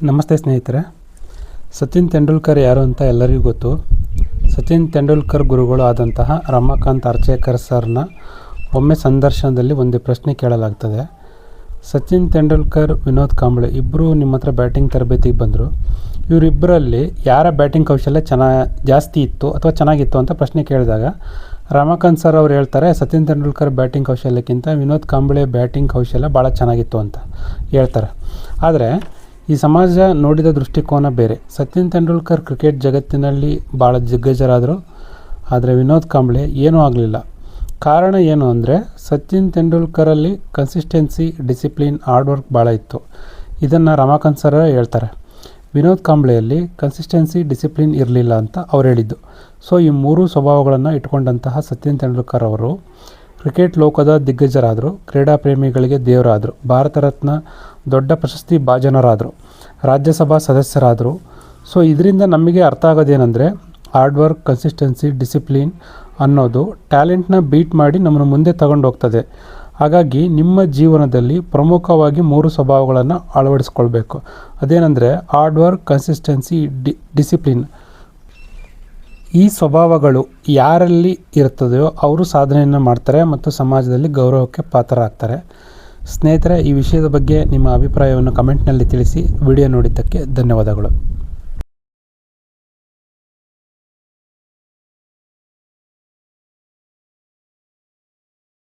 ನಮಸ್ತೆ ಸ್ನೇಹಿತರೆ. ಸಚಿನ್ ತೆಂಡೂಲ್ಕರ್ ಯಾರು ಅಂತ ಎಲ್ಲರಿಗೂ ಗೊತ್ತು. ಸಚಿನ್ ತೆಂಡೂಲ್ಕರ್ ಗುರುಗಳು ಆದಂತಹ ರಮಾಕಾಂತ್ ಅರ್ಚೇಕರ್ ಸರ್ನ ಒಮ್ಮೆ ಸಂದರ್ಶನದಲ್ಲಿ ಒಂದು ಪ್ರಶ್ನೆ ಕೇಳಲಾಗ್ತದೆ. ಸಚಿನ್ ತೆಂಡೂಲ್ಕರ್, ವಿನೋದ್ ಕಾಂಬ್ಳೆ ಇಬ್ಬರು ನಿಮ್ಮ ಹತ್ರ ಬ್ಯಾಟಿಂಗ್ ತರಬೇತಿಗೆ ಬಂದರು. ಇವರಿಬ್ಬರಲ್ಲಿ ಯಾರ ಬ್ಯಾಟಿಂಗ್ ಕೌಶಲ್ಯ ಜಾಸ್ತಿ ಇತ್ತು ಅಥವಾ ಚೆನ್ನಾಗಿತ್ತು ಅಂತ ಪ್ರಶ್ನೆ ಕೇಳಿದಾಗ ರಮಾಕಾಂತ್ ಸರ್ ಅವ್ರು ಹೇಳ್ತಾರೆ, ಸಚಿನ್ ತೆಂಡೂಲ್ಕರ್ ಬ್ಯಾಟಿಂಗ್ ಕೌಶಲ್ಯಕ್ಕಿಂತ ವಿನೋದ್ ಕಾಂಬ್ಳೆ ಬ್ಯಾಟಿಂಗ್ ಕೌಶಲ್ಯ ಭಾಳ ಚೆನ್ನಾಗಿತ್ತು ಅಂತ ಹೇಳ್ತಾರೆ. ಆದರೆ ಈ ಸಮಾಜ ನೋಡಿದ ದೃಷ್ಟಿಕೋನ ಬೇರೆ. ಸಚಿನ್ ತೆಂಡೂಲ್ಕರ್ ಕ್ರಿಕೆಟ್ ಜಗತ್ತಿನಲ್ಲಿ ಭಾಳ ದಿಗ್ಗಜರಾದರು, ಆದರೆ ವಿನೋದ್ ಕಾಂಬ್ಳೆ ಏನೂ ಆಗಲಿಲ್ಲ. ಕಾರಣ ಏನು ಅಂದರೆ, ಸಚಿನ್ ತೆಂಡೂಲ್ಕರಲ್ಲಿ ಕನ್ಸಿಸ್ಟೆನ್ಸಿ, ಡಿಸಿಪ್ಲಿನ್, ಹಾರ್ಡ್ ವರ್ಕ್ ಭಾಳ ಇತ್ತು. ಇದನ್ನು ರಮಾಕಾಂತ್ ಸರ್ ಹೇಳ್ತಾರೆ. ವಿನೋದ್ ಕಾಂಬ್ಳೆಯಲ್ಲಿ ಕನ್ಸಿಸ್ಟೆನ್ಸಿ, ಡಿಸಿಪ್ಲಿನ್ ಇರಲಿಲ್ಲ ಅಂತ ಅವ್ರು ಹೇಳಿದ್ದು. ಸೊ ಈ ಮೂರು ಸ್ವಭಾವಗಳನ್ನು ಇಟ್ಕೊಂಡಂತಹ ಸಚಿನ್ ತೆಂಡೂಲ್ಕರ್ ಅವರು ಕ್ರಿಕೆಟ್ ಲೋಕದ ದಿಗ್ಗಜರಾದರು, ಕ್ರೀಡಾ ಪ್ರೇಮಿಗಳಿಗೆ ದೇವರಾದರು, ಭಾರತ ರತ್ನ ದೊಡ್ಡ ಪ್ರಶಸ್ತಿ ಭಾಜನರಾದರು, ರಾಜ್ಯಸಭಾ ಸದಸ್ಯರಾದರು. ಸೊ ಇದರಿಂದ ನಮಗೆ ಅರ್ಥ ಆಗೋದೇನೆಂದರೆ, ಹಾರ್ಡ್ ವರ್ಕ್, ಕನ್ಸಿಸ್ಟೆನ್ಸಿ, ಡಿಸಿಪ್ಲಿನ್ ಅನ್ನೋದು ಟ್ಯಾಲೆಂಟ್ನ ಬೀಟ್ ಮಾಡಿ ನಮ್ಮನ್ನು ಮುಂದೆ ತಗೊಂಡು ಹೋಗ್ತದೆ. ಹಾಗಾಗಿ ನಿಮ್ಮ ಜೀವನದಲ್ಲಿ ಪ್ರಮುಖವಾಗಿ ಮೂರು ಸ್ವಭಾವಗಳನ್ನು ಅಳವಡಿಸ್ಕೊಳ್ಬೇಕು. ಅದೇನೆಂದರೆ ಹಾರ್ಡ್ ವರ್ಕ್, ಕನ್ಸಿಸ್ಟೆನ್ಸಿ, ಡಿಸಿಪ್ಲಿನ್. ಈ ಸ್ವಭಾವಗಳು ಯಾರಲ್ಲಿ ಇರ್ತದೆಯೋ ಅವರು ಸಾಧನೆಯನ್ನು ಮಾಡ್ತಾರೆ ಮತ್ತು ಸಮಾಜದಲ್ಲಿ ಗೌರವಕ್ಕೆ ಪಾತ್ರರಾಗ್ತಾರೆ. ಸ್ನೇಹಿತರೆ, ಈ ವಿಷಯದ ಬಗ್ಗೆ ನಿಮ್ಮ ಅಭಿಪ್ರಾಯವನ್ನು ಕಮೆಂಟ್ನಲ್ಲಿ ತಿಳಿಸಿ. ವಿಡಿಯೋ ನೋಡಿದ್ದಕ್ಕೆ ಧನ್ಯವಾದಗಳು.